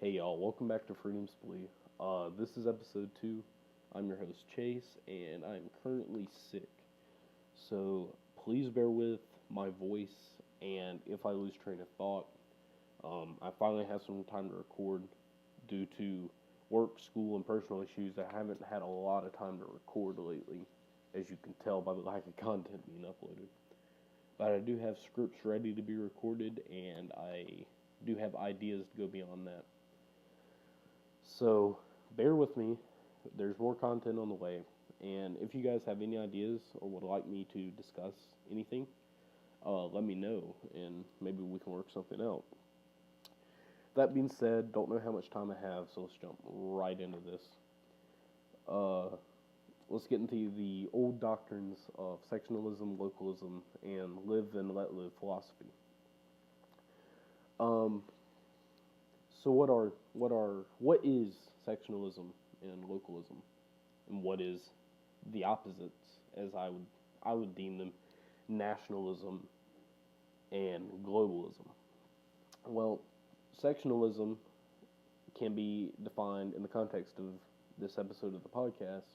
Hey y'all, welcome back to Freedom's Plea. This is episode 2. I'm your host Chase, and I'm currently sick. So please bear with my voice, and if I lose train of thought, I finally have some time to record due to work, school, and personal issues. I haven't had a lot of time to record lately, as you can tell by the lack of content being uploaded. But I do have scripts ready to be recorded, and I do have ideas to go beyond that. So, bear with me. There's more content on the way. And if you guys have any ideas or would like me to discuss anything, let me know and maybe we can work something out. That being said, don't know how much time I have, so let's jump right into this. Let's get into the old doctrines of sectionalism, localism, and live and let live philosophy. So what is sectionalism and localism, and what is the opposites, as I would deem them, nationalism and globalism? Well, sectionalism can be defined in the context of this episode of the podcast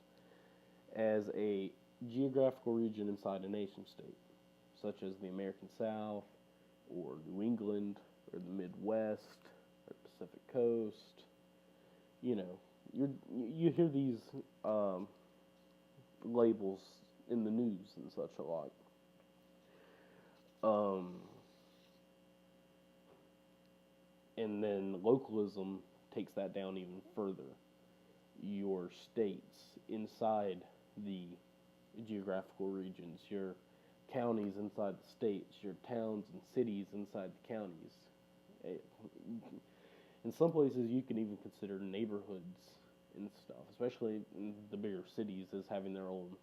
as a geographical region inside a nation state, such as the American South, or New England, or the Midwest, or Pacific Coast. You know, you hear these labels in the news and such a lot. And then localism takes that down even further. Your states inside the geographical regions, your counties inside the states, your towns and cities inside the counties. In some places, you can even consider neighborhoods and stuff, especially in the bigger cities, as having their own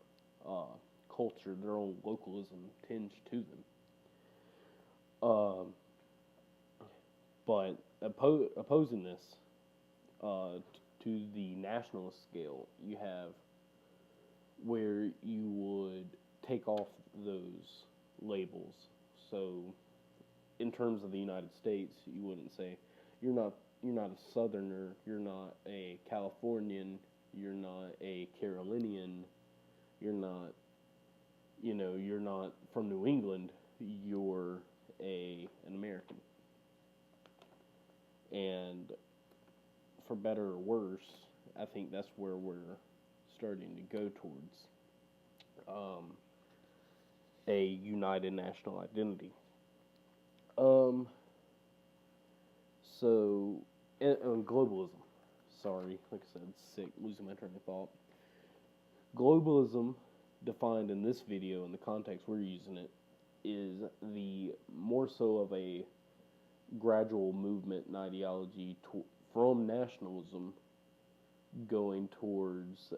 culture, their own localism tinge to them. But opposing this to the nationalist scale, you have where you would take off those labels. So, in terms of the United States, you wouldn't say you're not a Southerner, you're not a Californian, you're not a Carolinian, you're not from New England, you're an American. And for better or worse, I think that's where we're starting to go towards a united national identity. So, globalism. Sorry, like I said, sick, losing my train of thought. Globalism, defined in this video in the context we're using it, is the more so of a gradual movement and ideology from nationalism going towards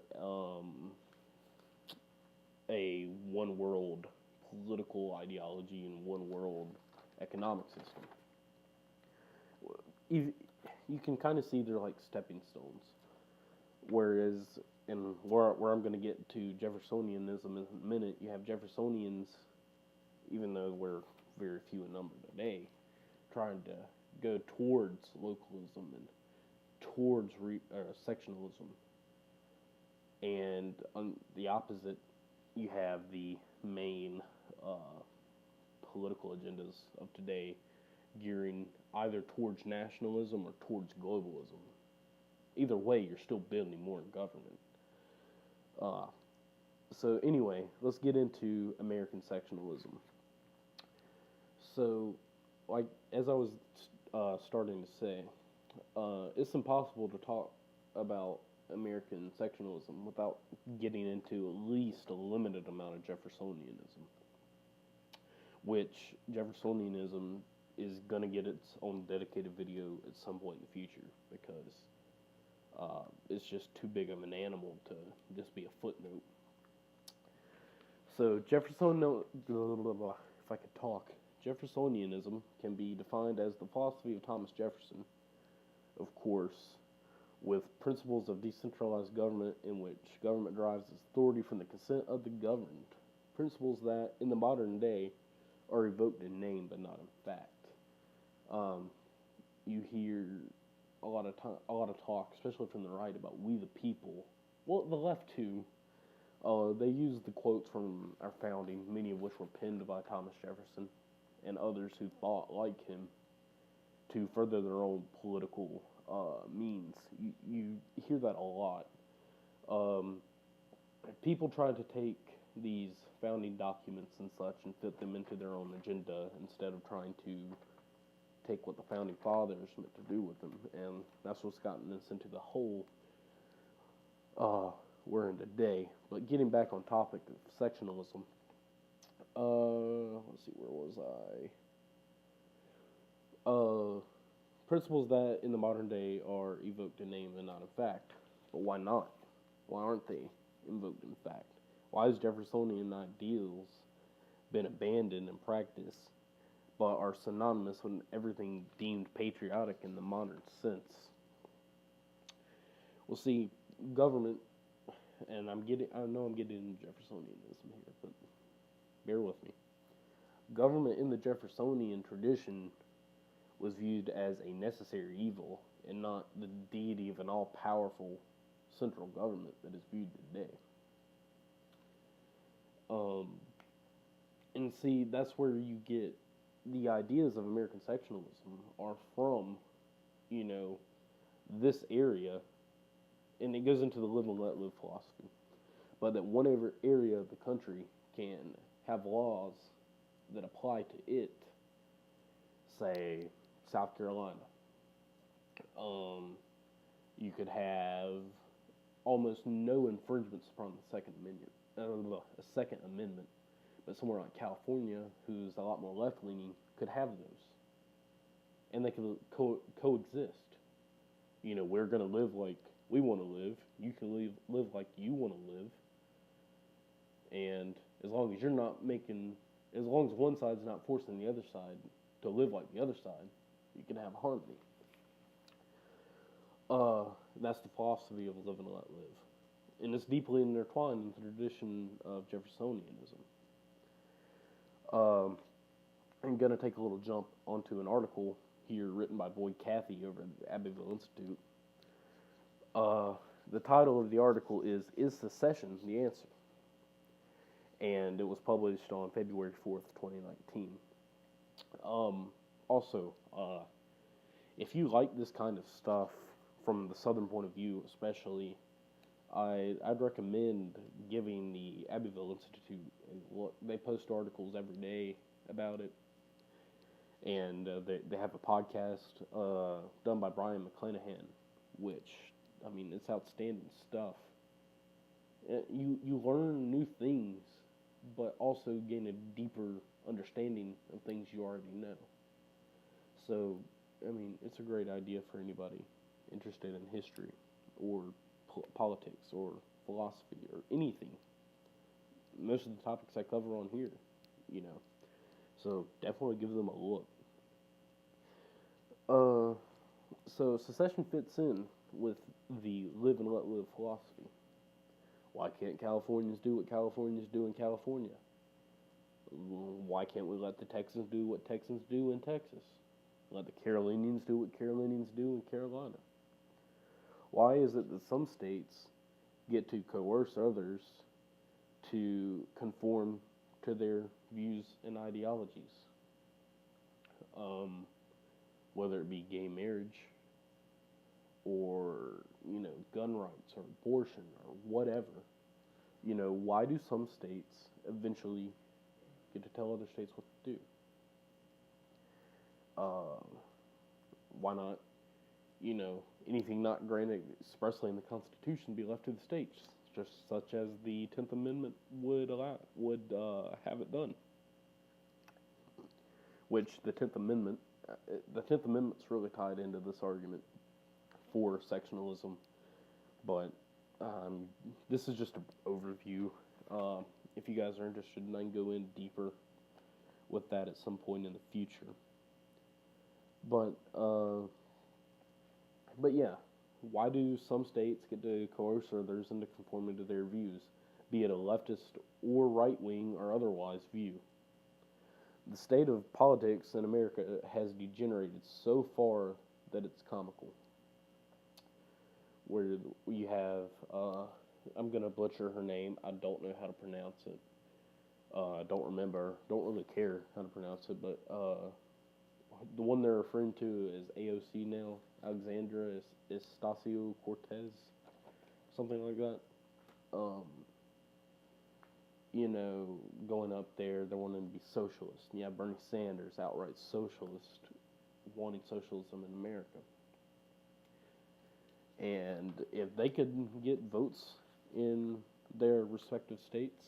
a one world political ideology and one world economic system. You can kind of see they're like stepping stones. Whereas, and where I'm going to get to Jeffersonianism in a minute, you have Jeffersonians, even though we're very few in number today, trying to go towards localism and towards sectionalism. And on the opposite, you have the main political agendas of today gearing either towards nationalism or towards globalism. Either way, you're still building more government. So anyway, let's get into American sectionalism. So, like, as I was starting to say, it's impossible to talk about American sectionalism without getting into at least a limited amount of Jeffersonianism, which Jeffersonianism is going to get its own dedicated video at some point in the future, because it's just too big of an animal to just be a footnote. So if I could talk, Jeffersonianism can be defined as the philosophy of Thomas Jefferson, of course, with principles of decentralized government in which government derives its authority from the consent of the governed. Principles that, in the modern day, are evoked in name but not in fact. You hear a lot of talk, especially from the right, about we the people. Well, the left too. They use the quotes from our founding, many of which were penned by Thomas Jefferson and others who thought like him, to further their own political means. You hear that a lot. Um, People try to take these founding documents and such and fit them into their own agenda instead of trying to take what the founding fathers meant to do with them, and that's what's gotten us into the hole we're in today. But getting back on topic of sectionalism, let's see, where was I? Principles that in the modern day are evoked in name and not in fact. But why not? Why aren't they invoked in fact? Why has Jeffersonian ideals been abandoned in practice, but are synonymous with everything deemed patriotic in the modern sense? Well, see, government, and I know I'm getting into Jeffersonianism here, but bear with me. Government in the Jeffersonian tradition was viewed as a necessary evil and not the deity of an all-powerful central government that is viewed today. And see, that's where you get the ideas of American sectionalism are from, this area, and it goes into the live and let live philosophy, but that one area of the country can have laws that apply to it, say, South Carolina. You could have almost no infringements upon the Second Amendment, but somewhere like California, who's a lot more left-leaning, could have those, and they could coexist. We're going to live like we want to live. You can live like you want to live, and as long as as long as one side's not forcing the other side to live like the other side, you can have harmony. That's the philosophy of live and let live. And it's deeply intertwined in the tradition of Jeffersonianism. I'm going to take a little jump onto an article here written by Boyd Cathy over at the Abbeville Institute. The title of the article is Secession the Answer? And it was published on February 4th, 2019. Also, if you like this kind of stuff from the Southern point of view especially, I'd recommend giving the Abbeville Institute a look. They post articles every day about it, and they have a podcast done by Brian McClanahan, which, it's outstanding stuff. You learn new things, but also gain a deeper understanding of things you already know. So, it's a great idea for anybody interested in history or politics or philosophy or anything. Most of the topics I cover on here, So definitely give them a look. So secession fits in with the live and let live philosophy. Why can't Californians do what Californians do in California? Why can't we let the Texans do what Texans do in Texas? Let the Carolinians do what Carolinians do in Carolina? Why is it that some states get to coerce others to conform to their views and ideologies? Whether it be gay marriage or, gun rights or abortion or whatever. Why do some states eventually get to tell other states what to do? Why not, anything not granted expressly in the Constitution be left to the states, just such as the 10th Amendment would have it done? Which the 10th Amendment's really tied into this argument for sectionalism, but this is just an overview. If you guys are interested, I can go in deeper with that at some point in the future. But yeah, why do some states get to coerce others into conforming to their views, be it a leftist or right-wing or otherwise view? The state of politics in America has degenerated so far that it's comical. where you have I'm gonna butcher her name. I don't know how to pronounce it. I don't remember. Don't really care how to pronounce it, but the one they're referring to is AOC now, Alexandra Estacio Cortez, something like that. Um, going up there, they're wanting to be socialist. You have Bernie Sanders, outright socialist, wanting socialism in America. And if they could get votes in their respective states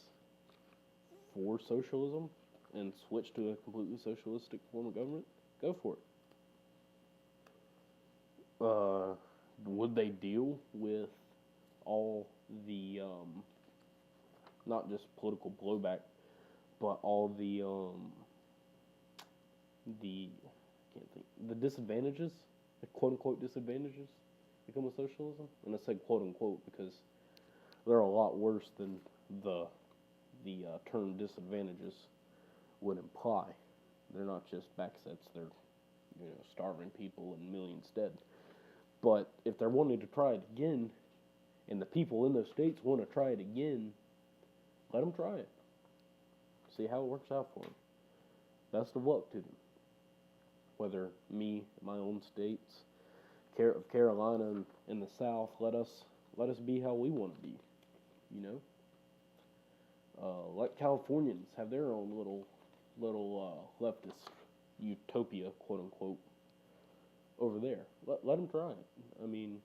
for socialism and switch to a completely socialistic form of government, go for it. Would they deal with all the not just political blowback, but all the I can't think, the disadvantages, the quote unquote disadvantages that come with socialism? And I say quote unquote because they're a lot worse than the term disadvantages would imply. They're not just backsets; they're starving people and millions dead. But if they're wanting to try it again, and the people in those states want to try it again, let them try it. See how it works out for them. Best of luck to them. Whether me, my own states, Carolina and the South, let us be how we want to be. Let Californians have their own little leftist utopia, quote unquote, over there. Let them try it. I mean,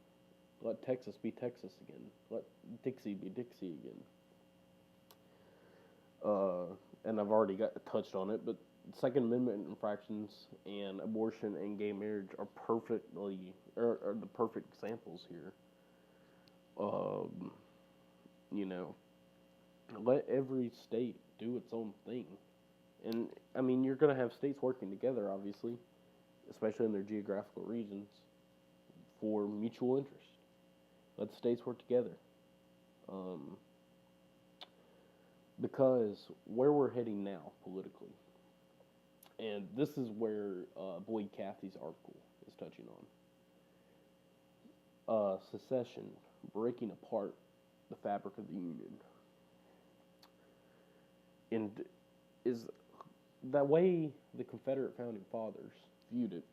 let Texas be Texas again. Let Dixie be Dixie again. And I've already touched on it, but Second Amendment infractions and abortion and gay marriage are the perfect examples here. Let every state do its own thing. And, I mean, you're going to have states working together, obviously, especially in their geographical regions, for mutual interest. Let the states work together. Because where we're heading now, politically, and this is where Boyd Cathy's article is touching on, secession, breaking apart the fabric of the Union. And is that way the Confederate Founding Fathers viewed it,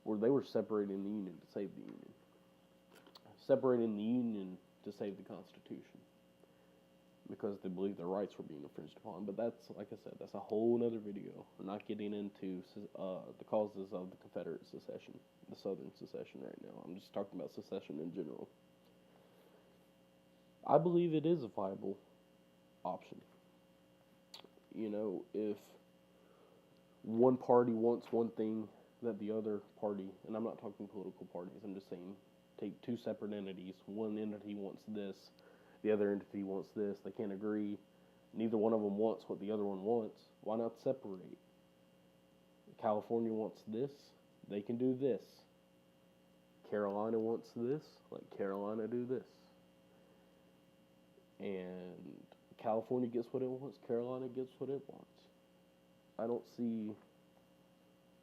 where they were separating the Union to save the Union. Separating the Union to save the Constitution. Because they believed their rights were being infringed upon. But that's, like I said, that's a whole other video. We're not getting into the causes of the Confederate secession, the Southern secession right now. I'm just talking about secession in general. I believe it is a viable option. If one party wants one thing that the other party, and I'm not talking political parties, I'm just saying take two separate entities. One entity wants this, the other entity wants this. They can't agree. Neither one of them wants what the other one wants. Why not separate? California wants this. They can do this. Carolina wants this. Let Carolina do this. And California gets what it wants. Carolina gets what it wants. I don't see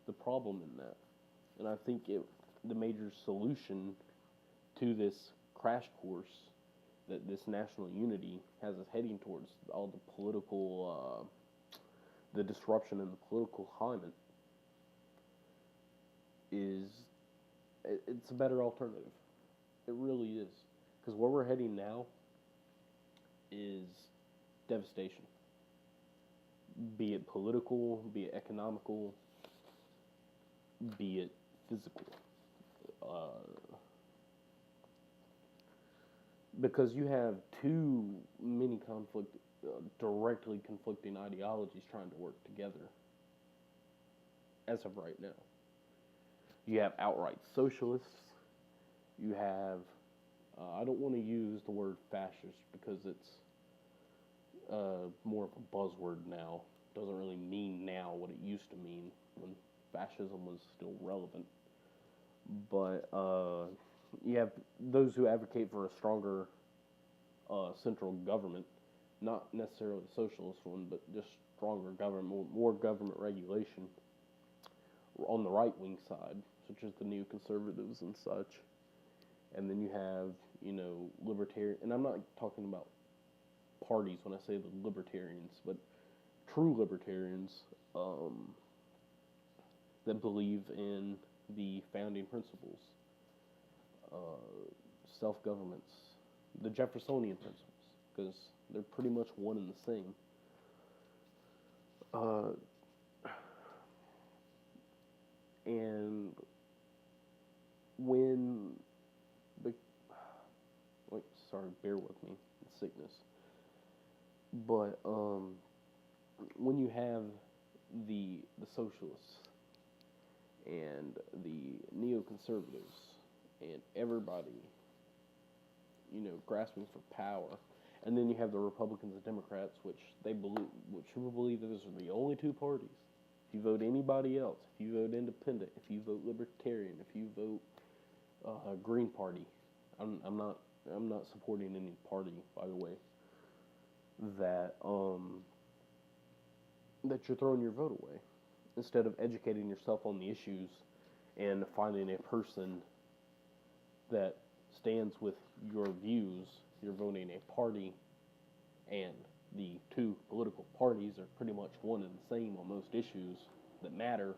the problem in that. And I think the major solution to this crash course that this national unity has us heading towards, all the political, the disruption in the political climate, it's a better alternative. It really is. Because where we're heading now is devastation. Be it political, be it economical, be it physical. Because you have too many directly conflicting ideologies trying to work together as of right now. You have outright socialists. You have, I don't want to use the word fascist because it's more of a buzzword now. Doesn't really mean now what it used to mean when fascism was still relevant. But you have those who advocate for a stronger central government, not necessarily a socialist one, but just stronger government, more government regulation on the right-wing side, such as the neoconservatives and such. And then you have, libertarian, and I'm not talking about parties when I say the libertarians, but true libertarians that believe in the founding principles, self-governments, the Jeffersonian principles, because they're pretty much one and the same. And when sorry, bear with me, sickness. But when you have the socialists and the neoconservatives and everybody, grasping for power, and then you have the Republicans and Democrats, which believe that those are the only two parties. If you vote anybody else, if you vote independent, if you vote libertarian, if you vote Green Party, I'm not supporting any party, by the way, that you're throwing your vote away instead of educating yourself on the issues and finding a person that stands with your views. You're voting a party, and the two political parties are pretty much one and the same on most issues that matter,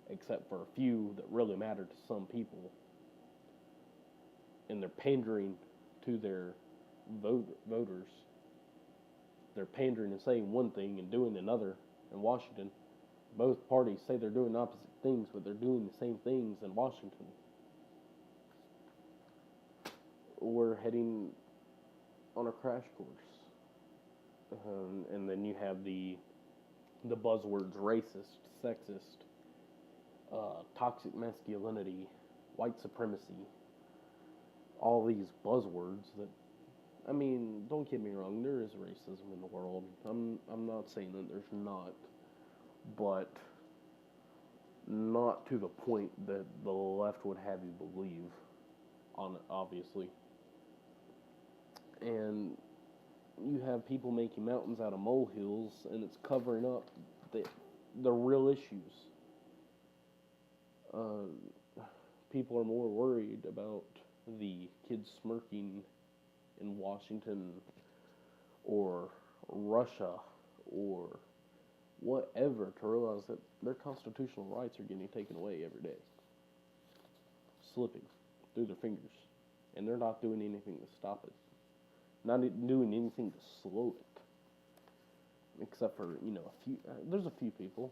except for a few that really matter to some people. And they're pandering to their voters. They're pandering and saying one thing and doing another in Washington. Both parties say they're doing opposite things, but they're doing the same things in Washington. We're heading on a crash course. And then you have the buzzwords racist, sexist, toxic masculinity, white supremacy, all these buzzwords that, don't get me wrong, there is racism in the world. I'm not saying that there's not, but not to the point that the left would have you believe on it, obviously. And you have people making mountains out of molehills, and it's covering up the real issues. People are more worried about the kids smirking in Washington or Russia or whatever to realize that their constitutional rights are getting taken away every day, slipping through their fingers, and they're not doing anything to stop it, not doing anything to slow it, except for a few. There's a few people,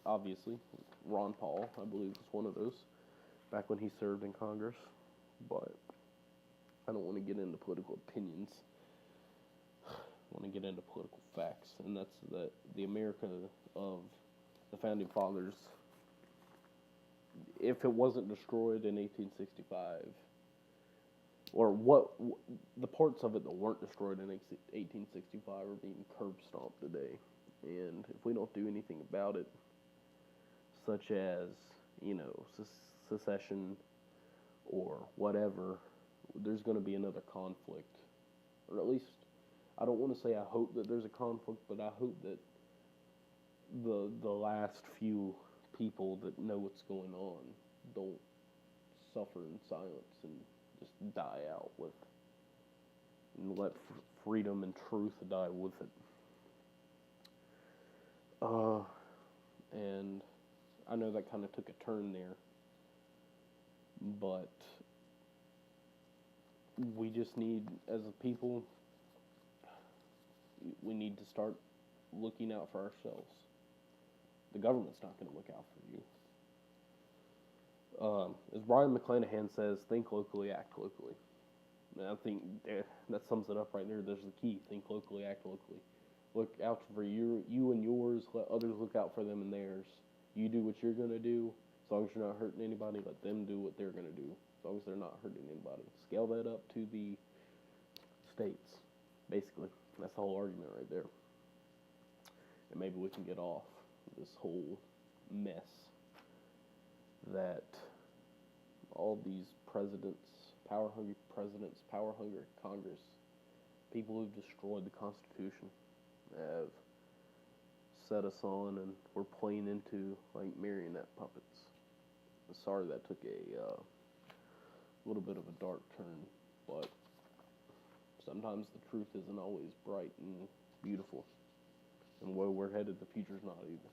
obviously. Ron Paul, I believe, was one of those back when he served in Congress, but I don't want to get into political opinions. I want to get into political facts, and that's the America of the Founding Fathers, if it wasn't destroyed in 1865, or the parts of it that weren't destroyed in 1865 are being curb stomped today. And if we don't do anything about it, such as, secession or whatever, there's going to be another conflict. Or at least, I don't want to say I hope that there's a conflict, but I hope that the last few people that know what's going on don't suffer in silence and just die out and let freedom and truth die with it. And I know that kind of took a turn there, but we just need, as a people, we need to start looking out for ourselves. The government's not going to look out for you. As Brian McClanahan says, think locally, act locally. And I think that sums it up right there. There's the key. Think locally, act locally. Look out for you and yours. Let others look out for them and theirs. You do what you're going to do. As long as you're not hurting anybody, let them do what they're going to do. As long as they're not hurting anybody. Scale that up to the states, basically. That's the whole argument right there. And maybe we can get off this whole mess that all these power-hungry presidents, power-hungry Congress, people who've destroyed the Constitution, have set us on, and we're playing into like marionette puppets. I'm sorry that took a little bit of a dark turn, but sometimes the truth isn't always bright and beautiful. And where we're headed, the future's not either.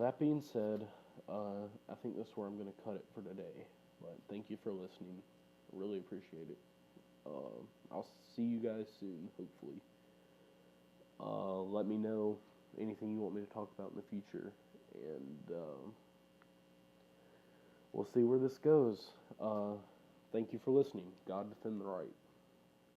That being said, I think that's where I'm going to cut it for today. But thank you for listening. I really appreciate it. I'll see you guys soon, hopefully. Let me know anything you want me to talk about in the future. And we'll see where this goes. Thank you for listening. God defend the right.